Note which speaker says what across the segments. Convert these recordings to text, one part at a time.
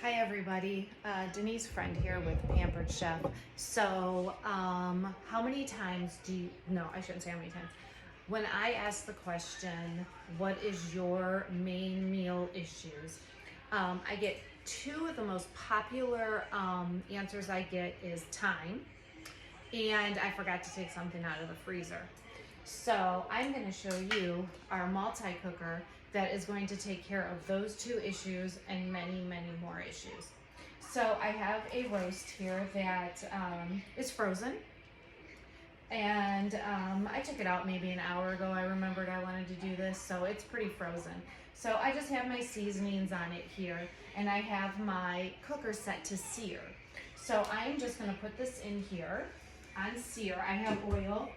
Speaker 1: Hi everybody, Denise Friend here with Pampered Chef. So, how many times no, I shouldn't say how many times. When I ask the question, what is your main meal issues? I get two of the most popular answers I get is time, and I forgot to take something out of the freezer. So I'm going to show you our multi-cooker that is going to take care of those two issues and many, many more issues. So I have a roast here that is frozen, and I took it out maybe an hour ago. I remembered I wanted to do this, so it's pretty frozen. So I just have my seasonings on it here, and I have my cooker set to sear. So I'm just going to put this in here on sear. I have oil.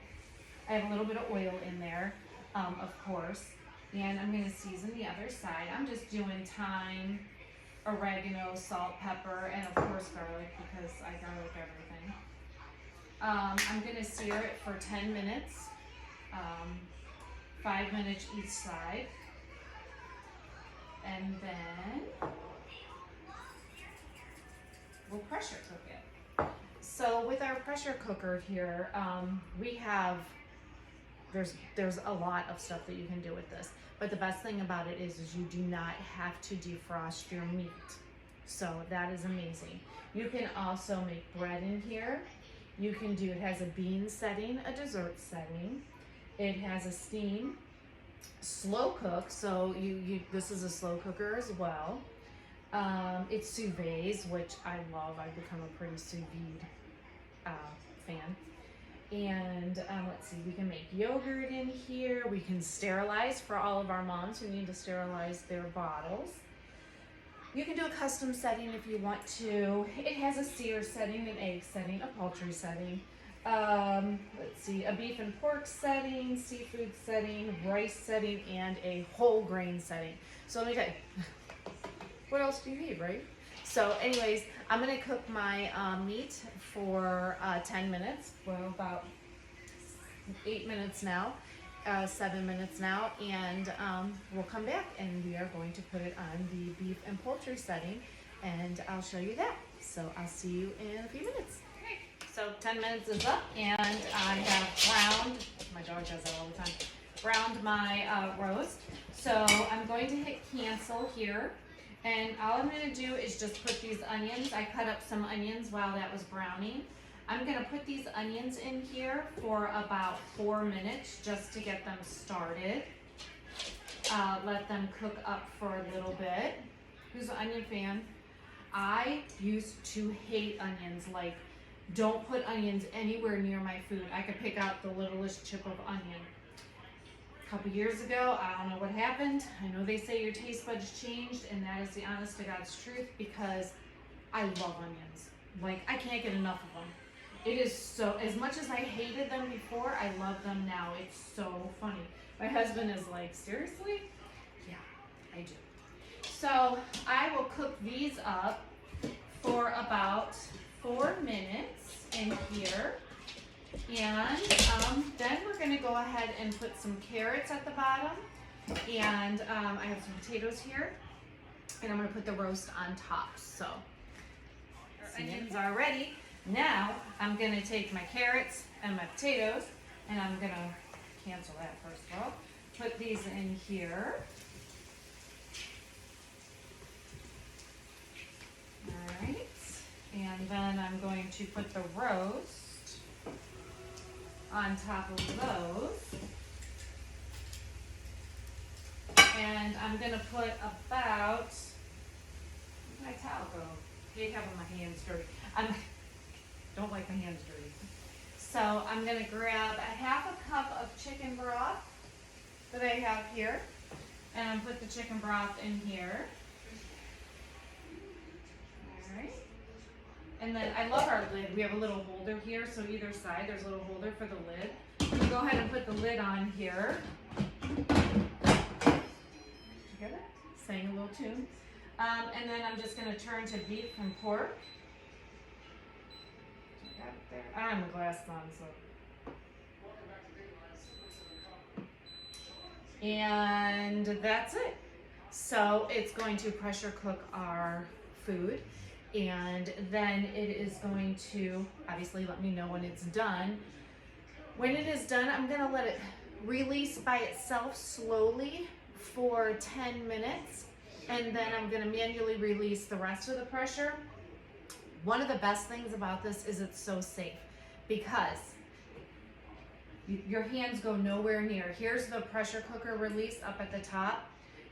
Speaker 1: I have a little bit of oil in there, of course, and I'm going to season the other side. I'm just doing thyme, oregano, salt, pepper, and of course garlic because I garlic everything. I'm going to sear it for 10 minutes, 5 minutes each side, and then we'll pressure cook it. So with our pressure cooker here, we have there's a lot of stuff that you can do with this, but the best thing about it is you do not have to defrost your meat, so that is amazing. You can also make bread in here. It has a bean setting, a dessert setting. It has a steam, slow cook, so this is a slow cooker as well. It sous vide, which I love. I've become a pretty sous vide fan. And let's see, we can make yogurt in here. We can sterilize for all of our moms who need to sterilize their bottles. You can do a custom setting if you want to. It has a sear setting, an egg setting, a poultry setting. Let's see, a beef and pork setting, seafood setting, rice setting, and a whole grain setting. So let me tell you, what else do you need, right? So anyways, I'm gonna cook my meat for 10 minutes, well about 8 minutes now, 7 minutes now, and we'll come back and we are going to put it on the beef and poultry setting, and I'll show you that. So I'll see you in a few minutes. Okay, so 10 minutes is up, and I have browned, my dog does that all the time, browned my roast. So I'm going to hit cancel here. And all I'm going to do is just put these onions. I cut up some onions while that was browning. I'm going to put these onions in here for about 4 minutes just to get them started. Let them cook up for a little bit. Who's an onion fan? I used to hate onions. Like, don't put onions anywhere near my food. I could pick out the littlest chip of onion. A couple years ago, I don't know what happened. I know they say your taste buds changed, and that is the honest to God's truth, because I love onions. Like, I can't get enough of them. It is so, as much as I hated them before, I love them now. It's so funny. My husband is like, seriously? Yeah, I do. So I will cook these up for about 4 minutes in here. And then we're going to go ahead and put some carrots at the bottom, and I have some potatoes here, and I'm going to put the roast on top. So our onions are ready. Now I'm going to take my carrots and my potatoes, and I'm going to cancel that first of all. Put these in here. All right, and then I'm going to put the roast on top of those, and I'm gonna put about, where'd my towel go? I hate having my hands dirty. Don't like my hands dirty. So I'm gonna grab a half a cup of chicken broth that I have here, and I'm put the chicken broth in here. All right. And then I love our lid. We have a little holder here, so either side there's a little holder for the lid. You go ahead and put the lid on here. Did you hear that? Sang a little tune. And then I'm just going to turn to beef and pork. I got it there. I don't have my glasses on, so. And that's it. So it's going to pressure cook our food. And then it is going to obviously let me know when it's done. When it is done, I'm gonna let it release by itself slowly for 10 minutes. And then I'm gonna manually release the rest of the pressure. One of the best things about this is it's so safe because your hands go nowhere near. Here's the pressure cooker release up at the top.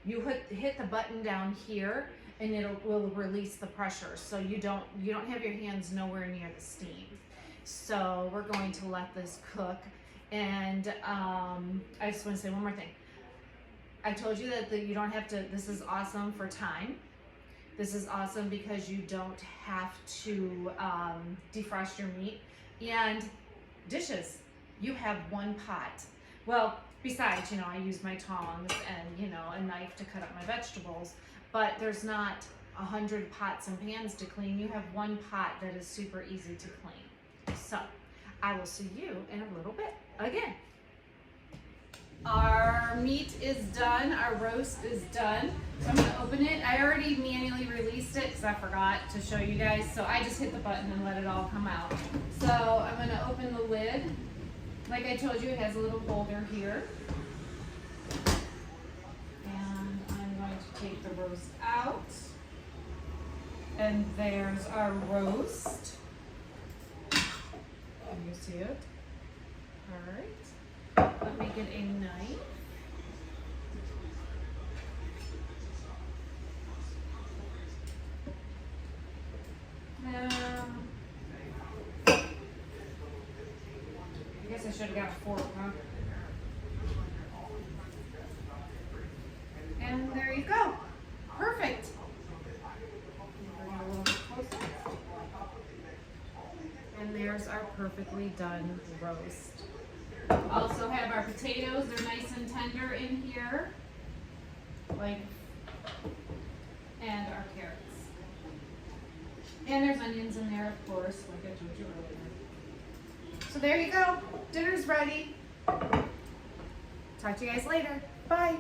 Speaker 1: You hit the button down here and it will release the pressure. So you don't have your hands nowhere near the steam. So we're going to let this cook. And I just want to say one more thing. I told you that you don't have to, this is awesome for time. This is awesome because you don't have to defrost your meat. And dishes, you have one pot. Well, besides, I use my tongs and, a knife to cut up my vegetables, but there's not 100 pots and pans to clean. You have one pot that is super easy to clean. So I will see you in a little bit again. Our meat is done, our roast is done. So I'm gonna open it. I already manually released it because I forgot to show you guys. So I just hit the button and let it all come out. So I'm gonna open the lid. Like I told you, it has a little holder here. And I'm going to take the roast out. And there's our roast. Can you see it? All right. Let me get a knife. I guess I should have got a fork, huh? And there you go. Perfect. Bring it a little bit closer. And there's our perfectly done roast. Also have our potatoes, they're nice and tender in here, and our carrots. And there's onions in there, of course, like I told you earlier. So there you go, dinner's ready. Talk to you guys later, bye.